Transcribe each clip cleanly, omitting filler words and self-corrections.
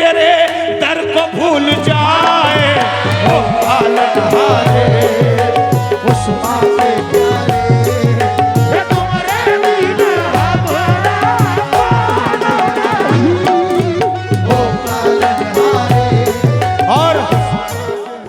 तेरे दर को भूल जाए ओ पालनहारे उस माँ के प्यारे तुम्हारे बिना हमारा ओ पालनहारे। और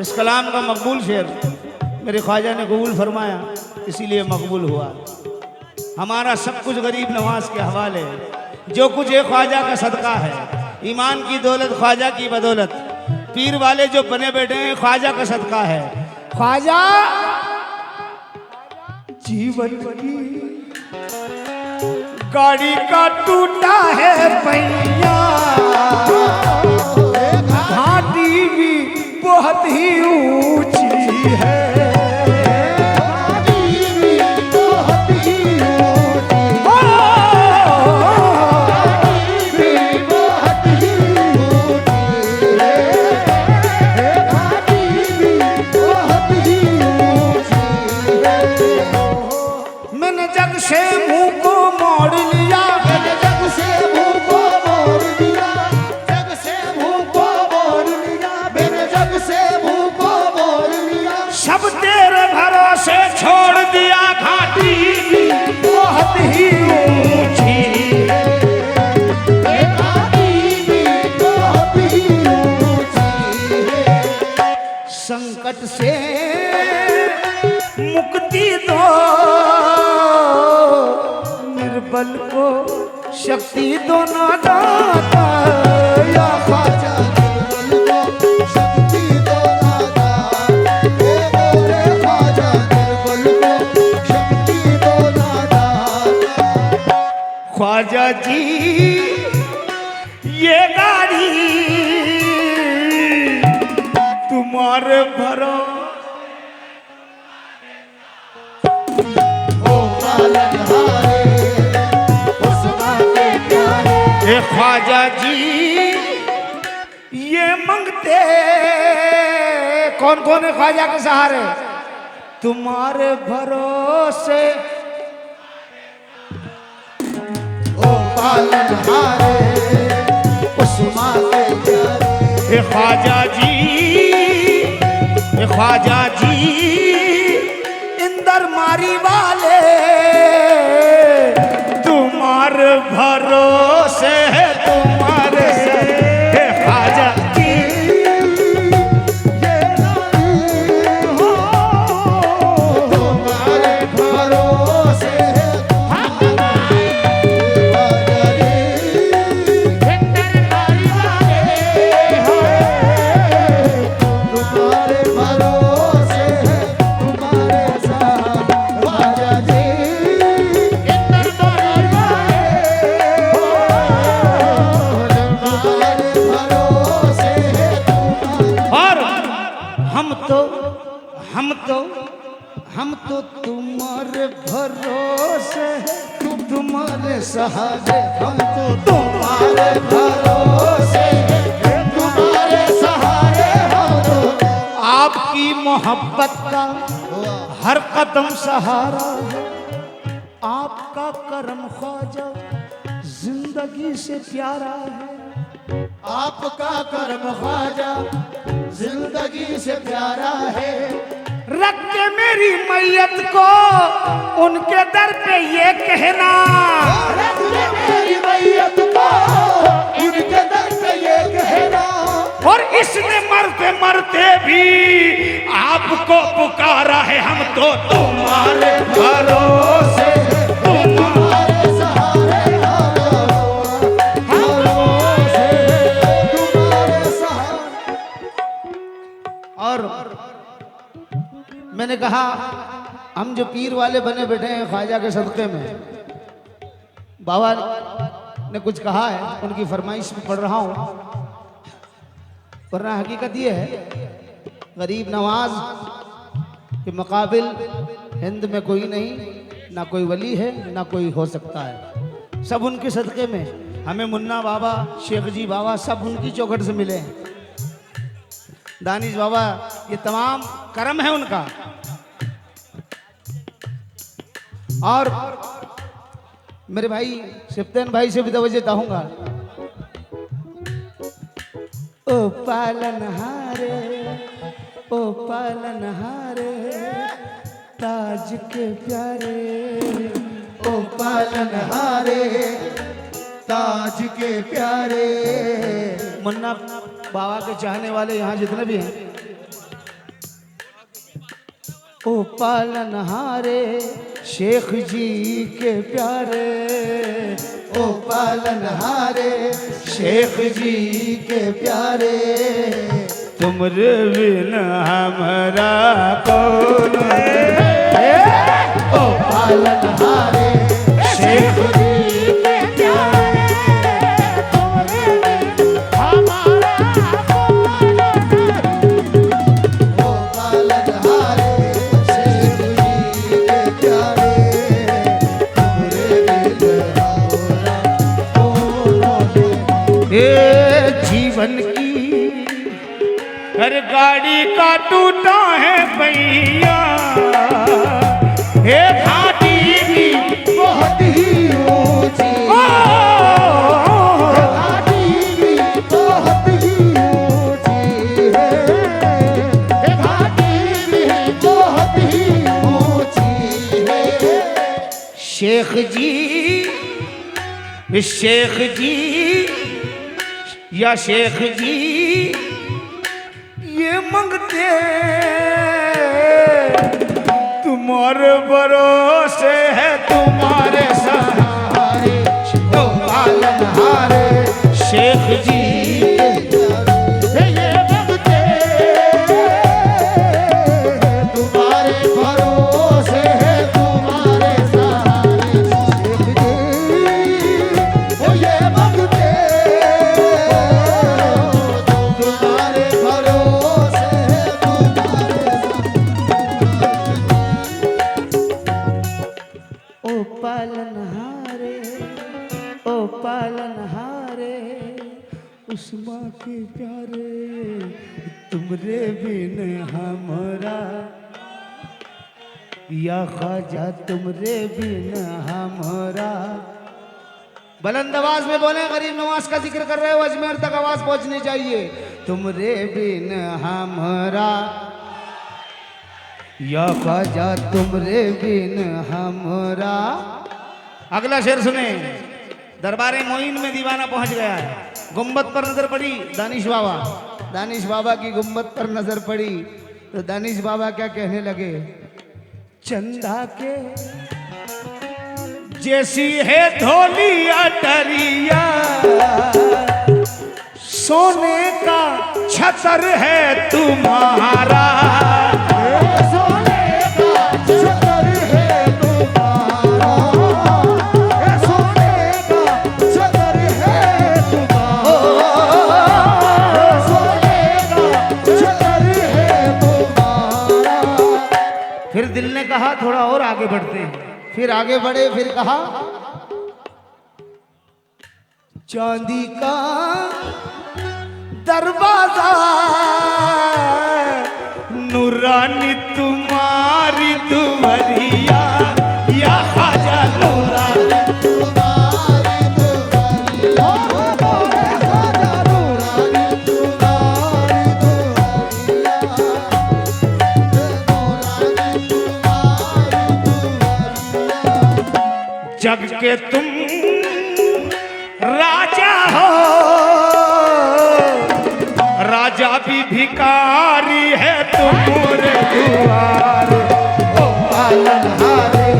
इस कलाम का मकबूल शेर मेरे ख्वाजा ने कबूल फरमाया, इसीलिए मकबूल हुआ। हमारा सब कुछ गरीब नवाज के हवाले है, जो कुछ एक ख्वाजा का सदका है, ईमान की दौलत ख्वाजा की बदौलत, पीर वाले जो बने बैठे हैं ख्वाजा का सदका है। ख्वाजा जीवन की गाड़ी का टूटा है पहिया, घाटी भी बहुत ही ऊंची है, से मुंह को मोड़ लिया, जग से मुंह को मोड़ लिया, जग से मुंह को मोड़ लिया, मैंने जग से मुंह को मोड़ लिया, सब तेरे भरोसे छोड़ दिया, घाटी बहुत ही ऊंची है, घाटी बहुत ही ऊंची है, संकट से मुक्ति दो निर्बल को शक्ति दो ना दाता, या ख्वाजा निर्बल को शक्ति दो ना दाता, बोले ख्वाजा निर्बल को शक्ति दो ना दाता। ख्वाजा जी ये गाड़ी तुम्हारे भरो ख्वाजा जी ये मंगते कौन कौन है ख्वाजा के सहारे, तुम्हारे भरोसे ओ पालनहारे उस माँ के प्यारे। ख्वाजा जी इंदर मारी वाले तुम्हारे भरोसे है, तुम्हारे है ख्वाजा जी ये हो, तुम्हारे भरोसे है, तुम्हारे भरोसे है, तुम्हारे साथ ख्वाजा जी हम तो तुम्हारे भरोसे, तुम्हारे सहारे, हम तो तुम्हारे भरोसे, तुम्हारे सहारे, हम तो आपकी मोहब्बत का हर कदम सहारा है, आपका करम ख्वाजा जिंदगी से प्यारा है, आपका करम ख्वाजा जिंदगी से प्यारा है। रख के मेरी मैयत को उनके दर पे ये कहना, रख के मेरी मैयत को उनके दर पे ये कहना, और इसने मरते मरते भी आपको पुकारा है, हम तो तुम्हारे भरोसे, तुम्हारे सहारे, भरोसे तुम्हारे सहारे। और मैंने कहा हम जो पीर वाले बने बैठे हैं ख्वाजा के सदक़े में, बाबा ने कुछ कहा है, उनकी फरमाइश में पढ़ रहा हूँ, वरना हकीकत ये है गरीब नवाज के मुकाबिल हिंद में कोई नहीं, ना कोई वली है ना कोई हो सकता है, सब उनके सदक़े में। हमें मुन्ना बाबा, शेख जी बाबा सब उनकी चौखट से मिले हैं, दानिश बाबा, ये तमाम करम है उनका। और मेरे भाई सिफ्तैन भाई से भी तवज्जो चाहूंगा, ओ पालनहारे, ओ पालनहारे ताज के प्यारे, ओ पालनहारे ताज के प्यारे। मुन्ना बाबा के चाहने वाले यहाँ जितने भी हैं, ओ पालनहारे शेख जी के प्यारे, ओ पालनहारे शेख जी के प्यारे। तुमरे बिन हमारा कौन है, ओ पालनहारे शेख जी के प्यारे। तुमरे बिन हमारा कौन है। ओ पालनहारे शेख जी के प्यारे। तुमरे बिन हमारा कौन है। ये जीवन की हर गाड़ी का टूटा है पहिया, हे घाटी भी बहुत ही ऊंची, घाटी भी बहुत ही ऊंची है। घाटी भी बहुत ही ऊंची है। शेख जी, शेख जी या शेख जी ये मंगते तुम्हारे भरोसे है, तुम्हारे सहारे। ओ पालनहारे शेख जी ये मंगते तुम्हारे भरोसे है, तुम्हारे सहारे। शेख जी ओ ये मंगते तुम्हारे भरोसे है, ओ पालनहारे, ओ पालनहारे उस माँ के प्यारे, तुमरे बिन हमारा या ख्वाजा, तुमरे बिन हमारा। बुलंद आवाज में बोले, गरीब नवाज का जिक्र कर रहे हो, अजमेर तक आवाज पहुंचनी चाहिए। तुमरे बिन हमारा या ख्वाजा, तुमरे बिन हमरा। अगला शेर सुने, दरबारे मोइन में दीवाना पहुंच गया है। गुम्बद पर नजर पड़ी, दानिश बाबा, दानिश बाबा की गुम्बद पर नजर पड़ी तो दानिश बाबा क्या कहने लगे, चंदा के जैसी है धोली अटरिया, सोने का छतर है तुम्हारा। सोने का छतर है तुम्हारा। सोने का छतर है तुम्हारा। सोने का छतर है तुम्हारा। फिर दिल ने कहा थोड़ा और आगे बढ़ते हैं। फिर आगे बढ़े, फिर कहा चांदी का दरवाजा नूरानी तुम्हारी दुवरिया, या ख्वाजा नूरानी तुम्हारी दुवरिया। मोरे ख्वाजा नूरानी तुम्हारी दुवरिया। नूरानी तुम्हारी दुवरिया। जग के तुम राजा हो, राजा भी भिखारी है तुम्हारे द्वार। ओ पालनहारे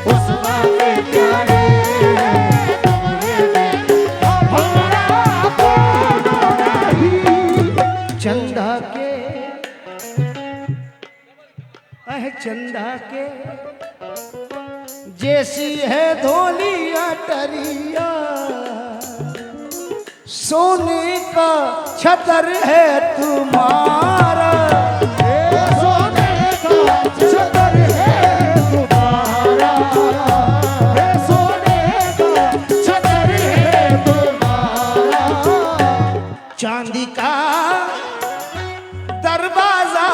उस माँ के प्यारे, तुमरे बिन हमारा कौन नहीं। चंदा के चंदा के जैसी है धोली अटरिया, सोने का छतर है तुम्हारा। सोने का छतर है तुम्हारा। सोने का छतर है तुम्हारा। चांदी का दरवाजा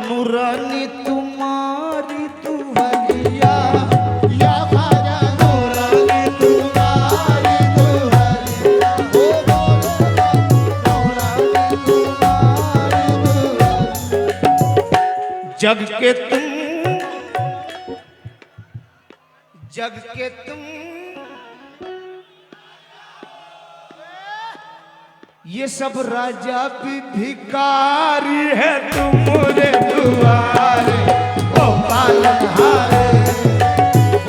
नूरानी तुम्हारी दुवरिया, या ख्वाजा नूरानी तुम्हारी दुवरिया। ओ जग के तुम ये सब राजा भी भिखारी है तुम्हारे दुआरे ओ पालनहारे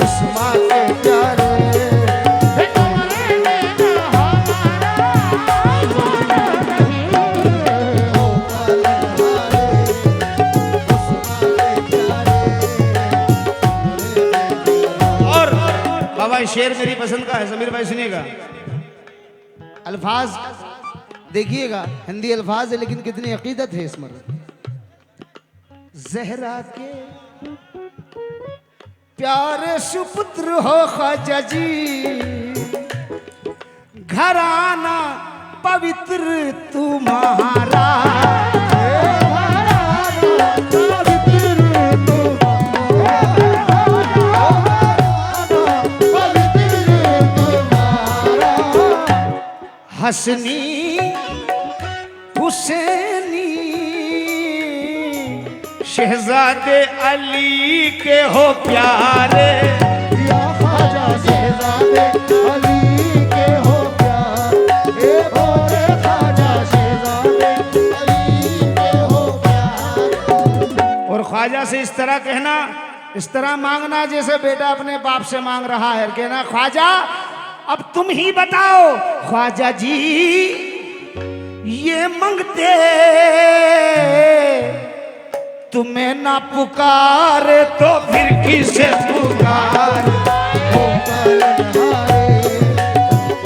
उस्मा के प्यारे तुम्हारे बिना हमारा ओ पालनहारे उस्मा के प्यारे। और बाबा शेर मेरी पसंद का है, समीर भाई सुनिएगा। अल्फाज देखिएगा, हिंदी अल्फाज है लेकिन कितनी अकीदत है इसमें। जहरा के प्यारे सुपुत्र हो ख्वाजा जी, घराना पवित्र तुम्हारा, हसनी हुसैनी शहजादे अली के हो प्यारे, या ख्वाजा शहजादे अली के हो प्यारे, बोले ख्वाजा शहजादे अली के हो प्यारे। और ख्वाजा से इस तरह कहना, इस तरह मांगना जैसे बेटा अपने बाप से मांग रहा है। कहना ख्वाजा अब तुम ही बताओ, ख्वाजा जी ये मांगते तुम्हें ना पुकारे तो फिर किसे पुकारे। ओ पालनहारे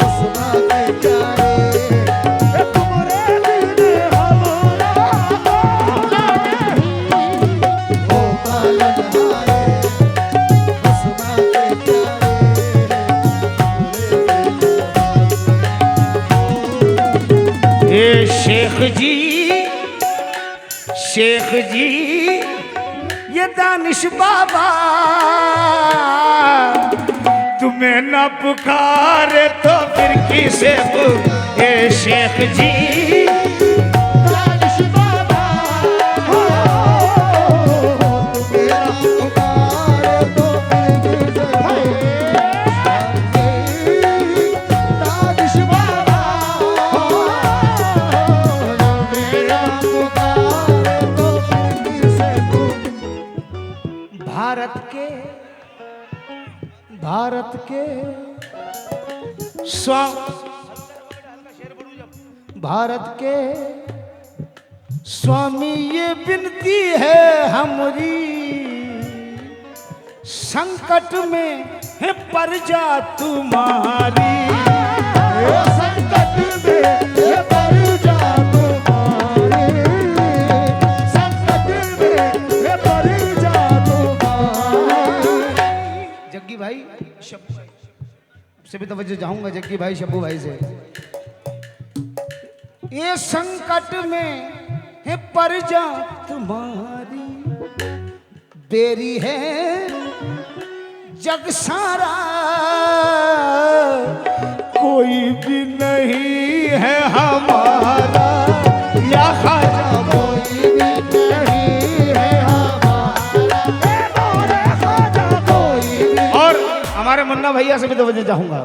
उस्मा के प्यारे, तुम्हारे बिना हमारा नहीं। ओ पालनहारे उस्मा के प्यारे। ए शेख जी ये दानिश बाबा तुम्हें न पुकारे तो फिर किसे पुकारे। ए शेख जी दानिश बाबा हो, मेरा पुकारे तो फिर दानिश बाबा हो, मेरा पुकारे तो फिर से भारत के भारत के स्वामी ये विनती है हमारी, संकट में है प्रजा तुम्हारी, संकट में ये प्रजा तुम्हारी, संकट में ये प्रजा तुम्हारी। जग्गी भाई से भी तवज्जो चाहूंगा, जग्गी भाई शब्बू भाई से। ये संकट में है प्रजा तुम्हारी, बेरी है जग सारा, कोई भी नहीं है हमारा, या ख्वाजा कोई भी नहीं है हमारा, मोरे ख्वाजा कोई भी। और हमारे मुन्ना भैया से भी तवज्जो चाहूंगा।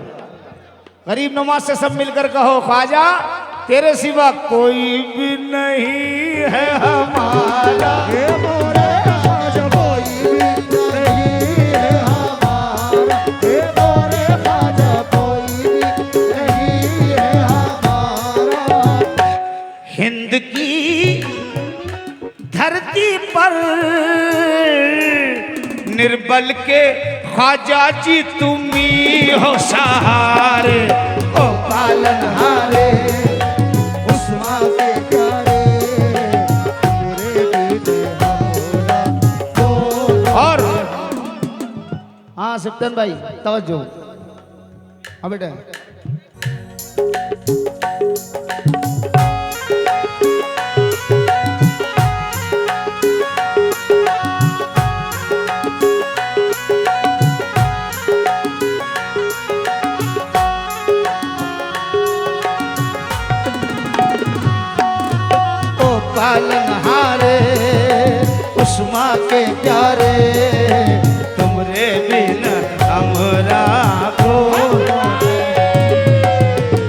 गरीब नवाज से सब मिलकर कहो, ख्वाजा तेरे सिवा कोई भी नहीं है हमारा, मोरे ख्वाजा कोई भी नहीं है हमारा, मोरे ख्वाजा कोई भी नहीं है हमारा। हिंद की धरती पर निर्बल के ख्वाजा जी तुम ही हो सहारे, ओ पालनहारे उस्मा के प्यारे, मेरे बेटे हमरा तो। और हाँ सिप्तन भाई तवज्जो। हाँ बेटा पालनहारे उस्मा के प्यारे तुमरे बिन हमरा को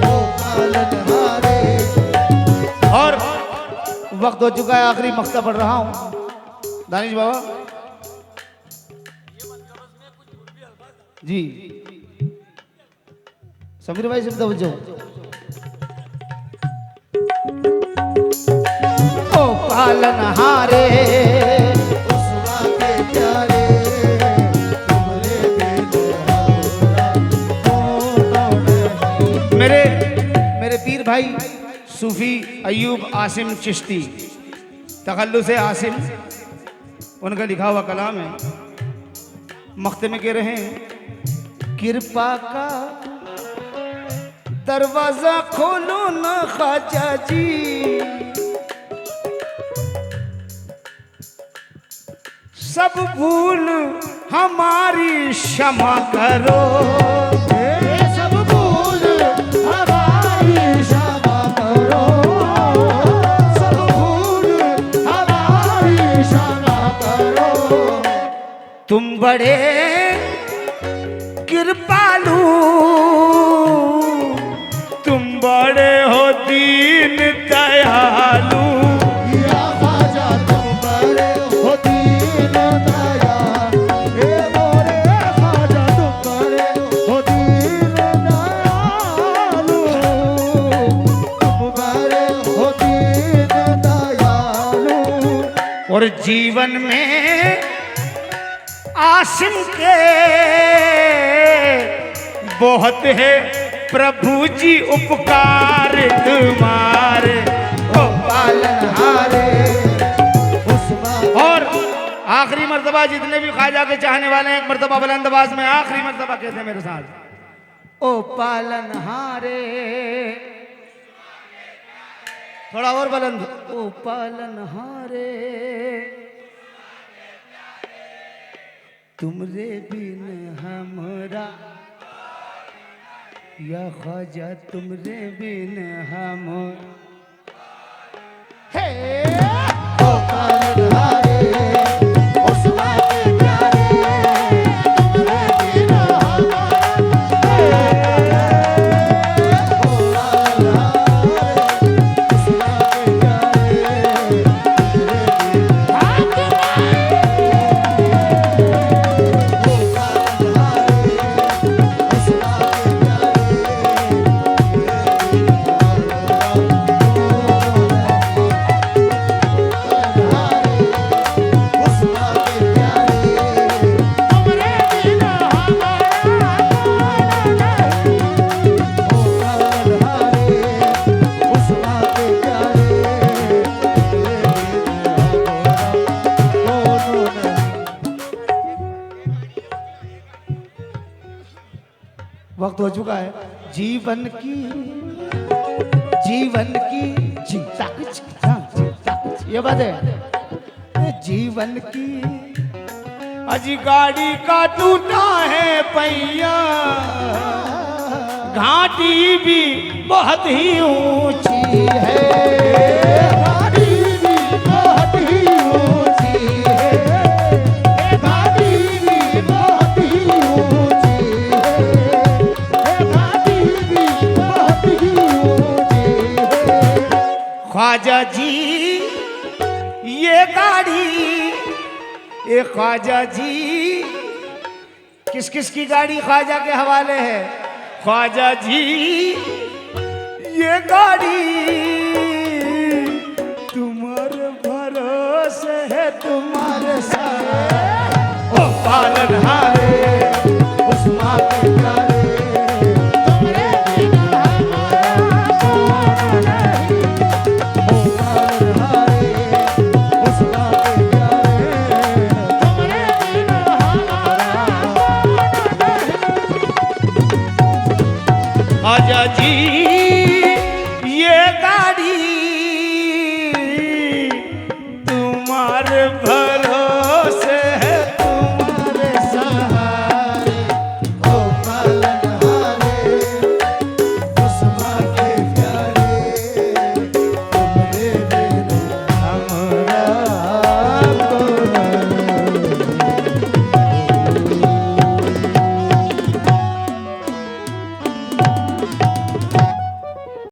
ओ पालनहारे। और वक्त हो चुका है, आखिरी मक्ता पढ़ रहा हूं। दानिश बाबा जी, समीर भाई से तवज्जो। ओ पालनहारे उसवा के प्यारे तुमरे बिन हमरा कौन नहीं। मेरे पीर भाई सूफी अयूब आसिम चिश्ती, तखल्लुस आसिम, उनका लिखा हुआ कलाम है। मख्ते में कह रहे हैं, कृपा का दरवाजा खोलो ना ख्वाजा जी, सब भूल हमारी क्षमा करो। ये सब भूल हमारी क्षमा करो, सब भूल हमारी क्षमा करो। तुम बड़े कृपालु, तुम बड़े हो दीन दयालु। या ख्वाजा तुम बड़े हो दीन दयाल, हे मोरे ख्वाजा तुम बड़े हो दीन दयालु, तुम बड़े हो दीन दयालु। और जीवन में आसिम के बहुत है प्रभु जी उपकार तुम्हारे, ओ पालनहारे। और आखिरी मर्तबा जितने भी ख्वाजा के चाहने वाले हैं, एक मर्तबा बुलंद आवाज में आखिरी मर्तबा कहते हैं मेरे साथ, ओ पालनहारे। थोड़ा और बुलंद, ओ पालनहारे। तुमरे बिन हमरा, या ख्वाजा तुमरे बिन हम। हे ओ पालनहारे उसवा के प्यारे तुमरे बिन वक्त हो चुका है। जीवन की चिंता कुछ, ये बात है। जीवन की अजी गाड़ी का टूटा है पहिया, घाटी भी बहुत ही ऊंची है। गाड़ी भी बहुत ही ऊंची है, गाड़ी भी बहुत ही ऊंची है, गाड़ी भी बहुत ही ऊंची है। ख्वाजा जी ये गाड़ी, ये ख्वाजा जी किस किस की गाड़ी ख्वाजा के हवाले है। ख्वाजा जी ये गाड़ी तुम्हारे भरोसे है, तुम्हारे साथ। ओ पालनहारे उस माँ के प्यारे तुमरे बिना हमारा कौन नहीं। ओ पालनहारे उस माँ के प्यारे तुमरे बिना हमारा कौन नहीं। ख्वाजा जी ये गाड़ी तुम्हारे भरोसे